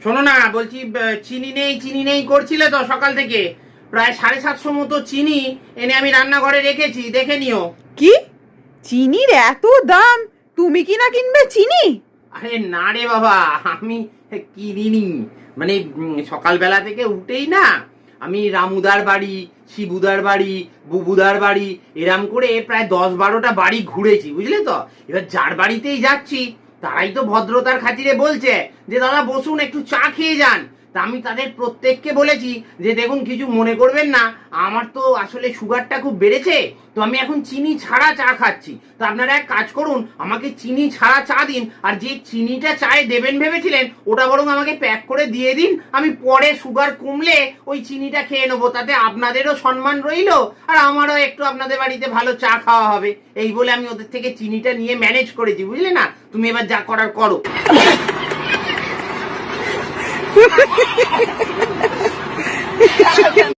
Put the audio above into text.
শোনো না, বলছি চিনি নেই করছিলে তো সকাল থেকে। প্রায় 750 মতো চিনি এনে আমি রান্নাঘরে রেখেছি, দেখে নিও। কি? চিনির এত দাম? তুমি কি না কিনবে চিনি? আরে না রে বাবা, আমি কিনিনি। মানে সকালবেলা থেকে উঠেই না আমি রামুদার বাড়ি, শিবুদার বাড়ি, বুবুদার বাড়ি এরম করে প্রায় 10-12টা বাড়ি ঘুরেছি, বুঝলে তো। এবার যার বাড়িতেই যাচ্ছি তারাই তো ভদ্রতার খাতিরে বলছে যে দাদা বসুন, একটু চা খেয়ে যান। তা আমি তাদের প্রত্যেককে বলেছি যে দেখুন, কিছু মনে করবেন না, আমার তো আসলে সুগারটা খুব বেড়েছে, তো আমি এখন চিনি ছাড়া চা খাচ্ছি। তো আপনারা এক কাজ করুন, আমাকে চিনি ছাড়া চা দিন, আর যে চিনিটা চায়ে দেবেন ভেবেছিলেন ওটা বরং আমাকে প্যাক করে দিয়ে দিন। আমি পরে সুগার কমলে ওই চিনিটা খেয়ে নেবো, তাতে আপনাদেরও সম্মান রইলো আর আমারও একটু আপনাদের বাড়িতে ভালো চা খাওয়া হবে। এই বলে আমি ওদের থেকে চিনিটা নিয়ে ম্যানেজ করেছি, বুঝলে না। তুমি এবার যা করার করো।